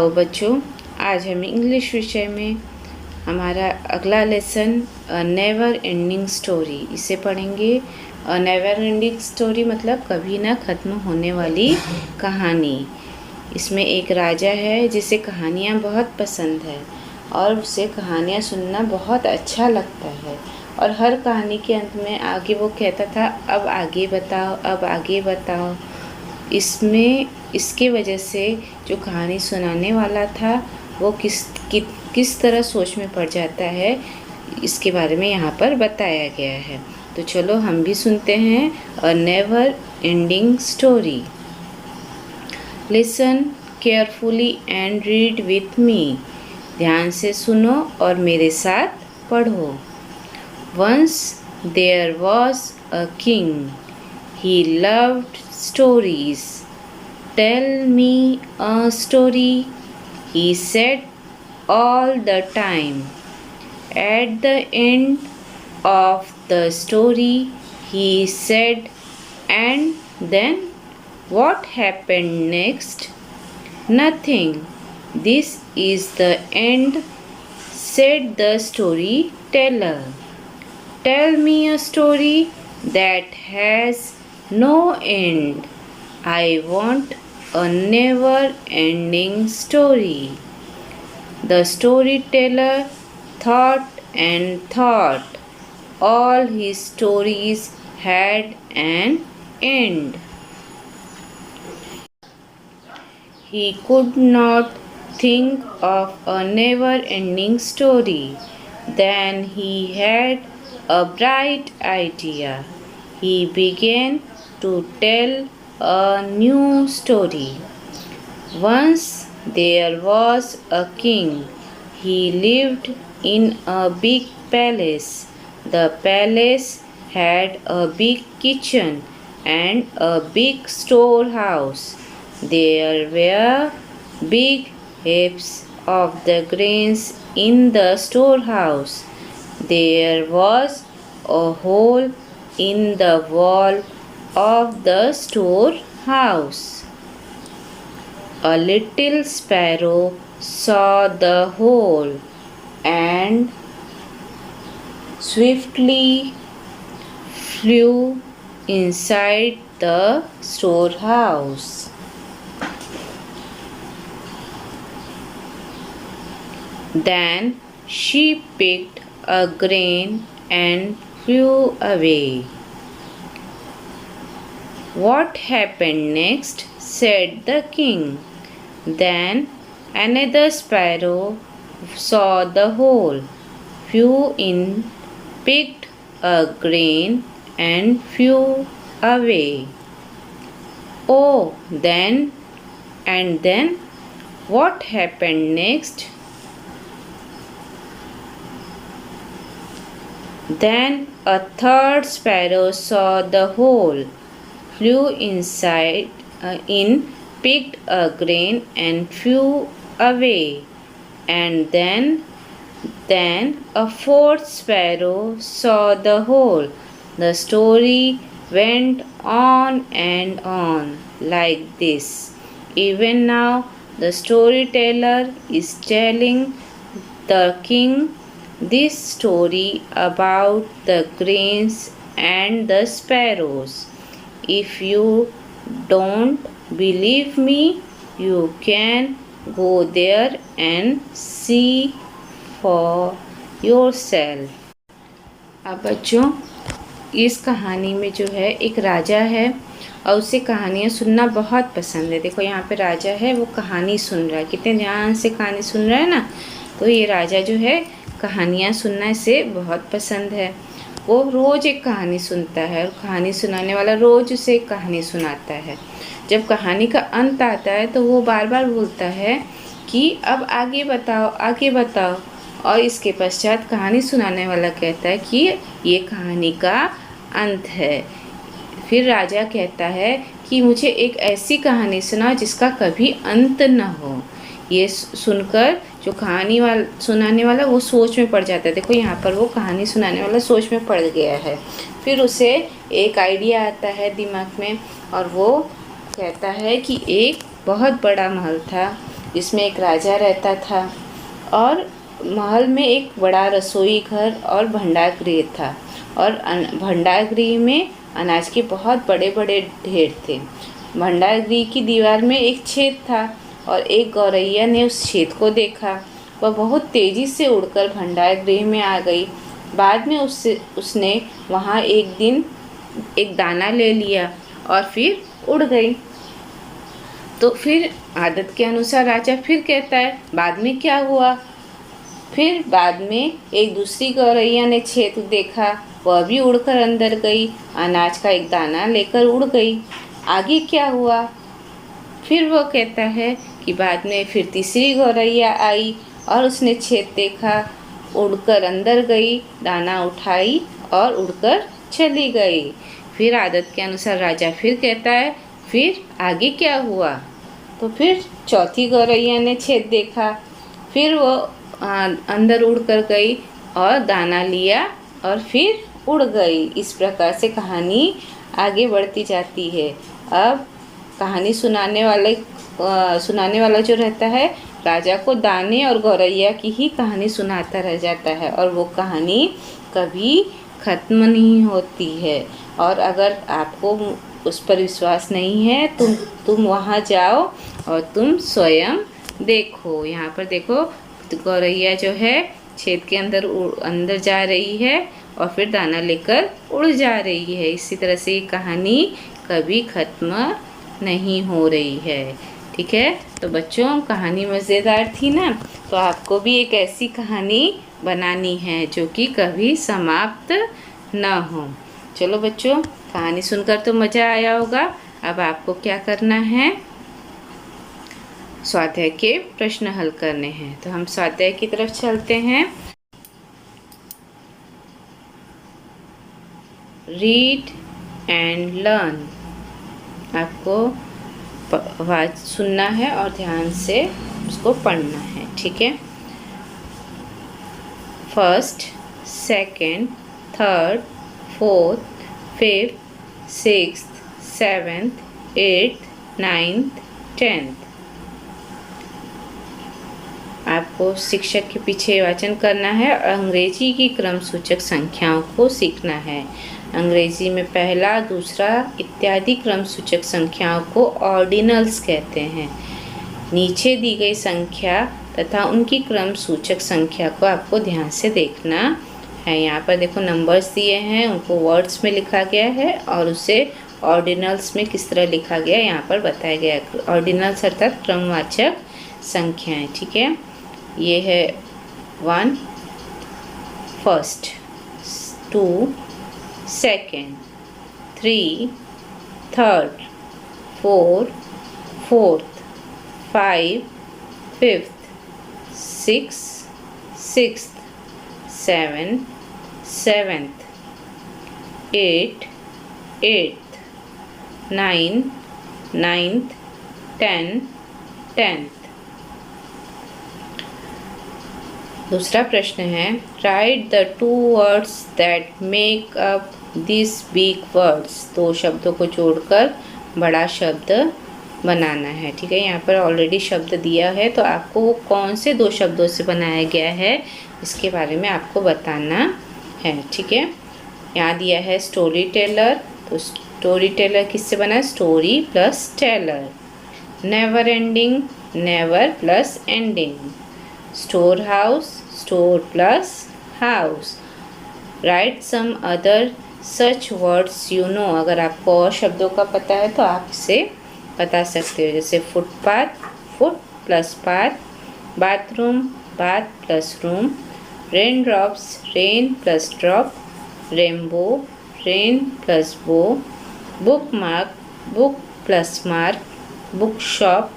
आओ बच्चों, आज हम इंग्लिश विषय में हमारा अगला लेसन नेवर एंडिंग स्टोरी इसे पढ़ेंगे। नेवर एंडिंग स्टोरी मतलब कभी ना ख़त्म होने वाली कहानी। इसमें एक राजा है जिसे कहानियाँ बहुत पसंद है और उसे कहानियाँ सुनना बहुत अच्छा लगता है। और हर कहानी के अंत में आगे वो कहता था, अब आगे बताओ, अब आगे बताओ। इसके वजह से जो कहानी सुनाने वाला था वो किस तरह सोच में पड़ जाता है, इसके बारे में यहाँ पर बताया गया है। तो चलो हम भी सुनते हैं a never ending story. Listen carefully and read with me. ध्यान से सुनो और मेरे साथ पढ़ो। Once there was a king, he loved stories. Tell me a story, he said all the time. At the end of the story, he said, and then what happened next? Nothing. This is the end, said the storyteller. Tell me a story that has no end. I want a never-ending story. The storyteller thought and thought. All his stories had an end. He could not think of a never-ending story. Then he had a bright idea. He began to tell a new story. Once there was a king. He lived in a big palace. The palace had a big kitchen and a big storehouse. There were big heaps of the grains in the storehouse. There was a hole in the wall of the storehouse. A little sparrow saw the hole and swiftly flew inside the storehouse. Then she picked a grain and flew away. What happened next? Said the king. Then another sparrow saw the hole, flew in, picked a grain and flew away. Oh, then what happened next? Then a third sparrow saw the hole, flew inside, picked a grain and flew away. And then a fourth sparrow saw the hole. The story went on and on like this. Even now, the storyteller is telling the king this story about the grains and the sparrows. If you don't believe me, you can go there and see for yourself. अब बच्चों, इस कहानी में जो है एक राजा है और उसे कहानियाँ सुनना बहुत पसंद है। देखो यहाँ पे राजा है, वो कहानी सुन रहा है, कितने ध्यान से कहानी सुन रहा है ना। तो ये राजा जो है कहानियाँ सुनना इसे बहुत पसंद है। वो रोज़ एक कहानी सुनता है और कहानी सुनाने वाला रोज़ उसे एक कहानी सुनाता है। जब कहानी का अंत आता है तो वो बार बार बोलता है कि अब आगे बताओ, आगे बताओ। और इसके पश्चात कहानी सुनाने वाला कहता है कि ये कहानी का अंत है। फिर राजा कहता है कि मुझे एक ऐसी कहानी सुनाओ जिसका कभी अंत न हो। ये सुनकर जो सुनाने वाला वो सोच में पड़ जाता है। देखो यहाँ पर वो कहानी सुनाने वाला सोच में पड़ गया है। फिर उसे एक आइडिया आता है दिमाग में और वो कहता है कि एक बहुत बड़ा महल था जिसमें एक राजा रहता था और महल में एक बड़ा रसोई घर और भंडार गृह था और भंडार गृह में अनाज के बहुत बड़े बड़े ढेर थे। भंडार गृह की दीवार में एक छेद था और एक गौरैया ने उस छेद को देखा। वह बहुत तेज़ी से उड़कर भंडार गृह में आ गई। बाद में उसने वहाँ एक दिन एक दाना ले लिया और फिर उड़ गई। तो फिर आदत के अनुसार राजा फिर कहता है बाद में क्या हुआ। फिर बाद में एक दूसरी गौरैया ने छेद देखा, वह भी उड़कर अंदर गई, अनाज का एक दाना लेकर उड़ गई। आगे क्या हुआ। फिर वह कहता है कि बाद में फिर तीसरी गौरैया आई और उसने छेद देखा, उड़कर अंदर गई, दाना उठाई और उड़कर चली गई। फिर आदत के अनुसार राजा फिर कहता है फिर आगे क्या हुआ। तो फिर चौथी गौरैया ने छेद देखा, फिर वो अंदर उड़ कर गई और दाना लिया और फिर उड़ गई। इस प्रकार से कहानी आगे बढ़ती जाती है। अब कहानी सुनाने वाला जो रहता है राजा को दाने और गौरैया की ही कहानी सुनाता रह जाता है और वो कहानी कभी ख़त्म नहीं होती है। और अगर आपको उस पर विश्वास नहीं है तुम वहाँ जाओ और तुम स्वयं देखो। यहाँ पर देखो गौरैया जो है छेद के अंदर जा रही है और फिर दाना लेकर उड़ जा रही है। इसी तरह से ये कहानी कभी ख़त्म नहीं हो रही है। ठीक है, तो बच्चों कहानी मज़ेदार थी ना, तो आपको भी एक ऐसी कहानी बनानी है जो कि कभी समाप्त न हो। चलो बच्चों, कहानी सुनकर तो मज़ा आया होगा। अब आपको क्या करना है, स्वाध्याय के प्रश्न हल करने हैं। तो हम स्वाध्याय की तरफ चलते हैं। Read and learn. आपको आवाज़ सुनना है और ध्यान से उसको पढ़ना है। ठीक है। First, second, third, fourth, fifth, sixth, seventh, eighth, ninth, tenth. आपको शिक्षक के पीछे वाचन करना है और अंग्रेजी की क्रम सूचक संख्याओं को सीखना है। अंग्रेजी में पहला, दूसरा इत्यादि क्रम सूचक संख्याओं को ऑर्डिनल्स कहते हैं। नीचे दी गई संख्या तथा उनकी क्रम सूचक संख्या को आपको ध्यान से देखना है। यहाँ पर देखो नंबर्स दिए हैं, उनको वर्ड्स में लिखा गया है और उसे ऑर्डिनल्स में किस तरह लिखा गया यहाँ पर बताया गया है। ऑर्डिनल्स अर्थात क्रमवाचक संख्याएं। ठीक है, ये है 1 first, 2 second, 3 third, 4 fourth, 5 fifth, 6 sixth, 7 seventh, 8 eighth, 9 ninth, 10 tenth. दूसरा प्रश्न है, right the 2 words that make up this big words. 2 शब्दों को जोड़कर बड़ा शब्द बनाना है। ठीक है, यहाँ पर ऑलरेडी शब्द दिया है तो आपको वो कौन से 2 शब्दों से बनाया गया है इसके बारे में आपको बताना है। ठीक है, यहाँ दिया है स्टोरी टेलर, तो स्टोरी टेलर किससे बना है, story plus teller. Never ending, never plus ending. Store house, store plus house. Write some other such words you know. अगर आपको और शब्दों का पता है तो आप इसे बता सकते हो, जैसे footpath, foot plus path. Bathroom, bath plus room. Rain drops, rain plus drop. Rainbow, rain plus bow. Book mark, book plus mark. Book shop,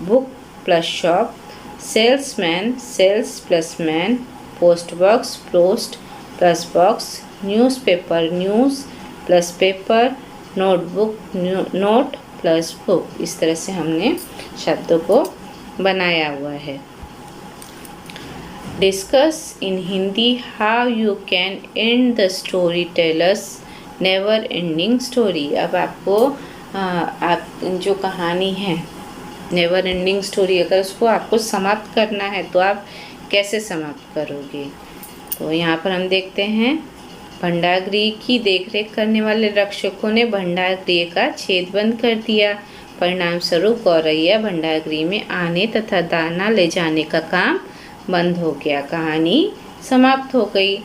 book plus shop. Salesman, sales plus man. Post box, post plus box. Newspaper, news plus paper. Notebook, note plus book. इस तरह से हमने शब्दों को बनाया हुआ है। Discuss in Hindi how you can and the story tellers never ending story. अब आपको आप जो कहानी है नेवर एंडिंग स्टोरी अगर उसको आपको समाप्त करना है तो आप कैसे समाप्त करोगे। तो यहाँ पर हम देखते हैं, भंडारगृह की देखरेख करने वाले रक्षकों ने भंडारगृह का छेद बंद कर दिया। परिणाम स्वरूप गौरैया भंडारगृह में आने तथा दाना ले जाने का काम बंद हो गया। कहानी समाप्त हो गई।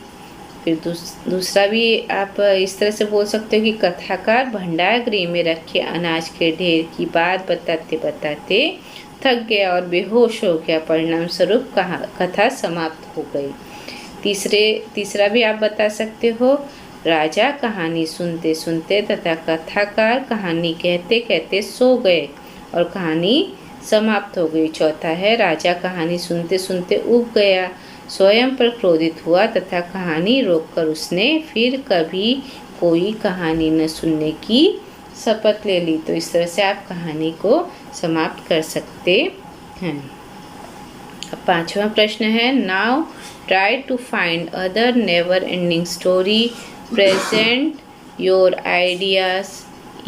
फिर दूसरा भी आप इस तरह से बोल सकते हो कि कथाकार भंडारगृह में रखे अनाज के ढेर की बात बताते बताते थक गया और बेहोश हो गया। परिणाम स्वरूप कथा समाप्त हो गई। तीसरा भी आप बता सकते हो, राजा कहानी सुनते सुनते तथा कथाकार कहानी कहते कहते सो गए और कहानी समाप्त हो गई। चौथा है, राजा कहानी सुनते सुनते ऊब गया, स्वयं पर क्रोधित हुआ तथा कहानी रोककर उसने फिर कभी कोई कहानी न सुनने की शपथ ले ली। तो इस तरह से आप कहानी को समाप्त कर सकते हैं। अब पांचवा प्रश्न है, now try to find other never ending story, present your ideas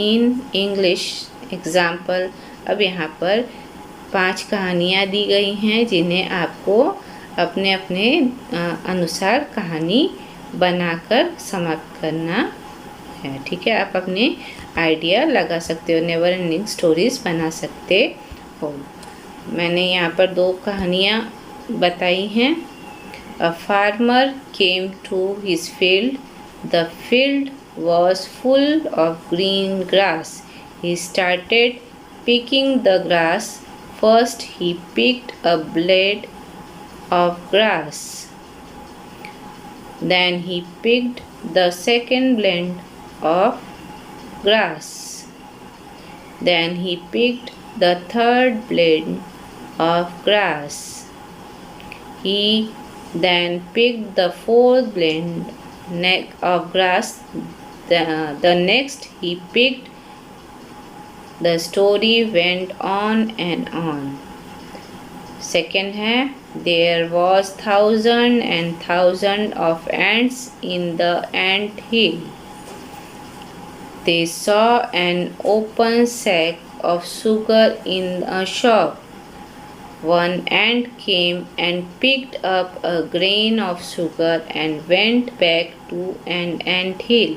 in English example. अब यहाँ पर 5 कहानियाँ दी गई हैं जिन्हें आपको अपने अपने अनुसार कहानी बनाकर समाप्त करना है। ठीक है, आप अपने आइडिया लगा सकते हो, नेवर एंडिंग स्टोरीज बना सकते हो। मैंने यहाँ पर 2 कहानियाँ बताई हैं। A farmer came to his field. The field was full of green grass. He started picking the grass. First he picked a blade of grass. Then he picked the second blade of grass. Then he picked the third blade of grass. He then picked the 4th blade of grass. The next he picked. The story went on and on. Second है, there was thousand and thousand of ants in the ant hill. They saw an open sack of sugar in a shop. One ant came and picked up a grain of sugar and went back to an ant hill.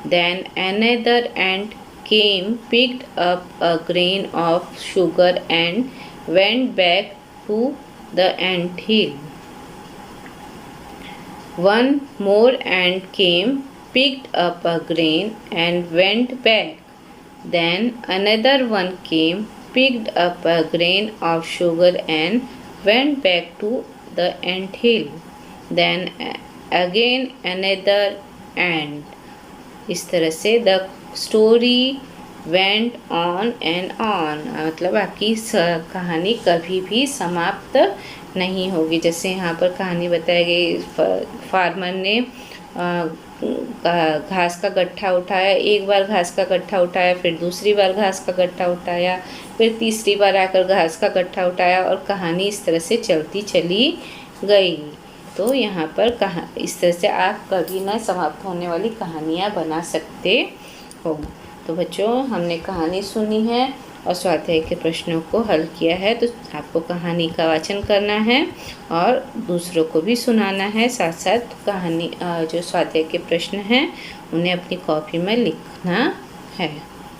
Then another ant came, picked up a grain of sugar and went back to the ant hill. One more ant came, picked up a grain and went back. Then another one came, picked up a grain of sugar and went back to the ant hill. Then again another ant. इस तरह से the story went on and on, मतलब आपकी कहानी कभी भी समाप्त नहीं होगी। जैसे यहाँ पर कहानी बताई गई, फार्मर ने घास का गट्ठा उठाया, एक बार घास का गट्ठा उठाया, फिर दूसरी बार घास का गट्ठा उठाया, फिर तीसरी बार आकर घास का गट्ठा उठाया और कहानी इस तरह से चलती चली गई। तो यहाँ पर इस तरह से आप कभी ना समाप्त होने वाली कहानियाँ बना सकते हो। तो बच्चों, हमने कहानी सुनी है और स्वाध्याय के प्रश्नों को हल किया है। तो आपको कहानी का वाचन करना है और दूसरों को भी सुनाना है। साथ साथ कहानी जो स्वाध्याय के प्रश्न हैं उन्हें अपनी कॉपी में लिखना है।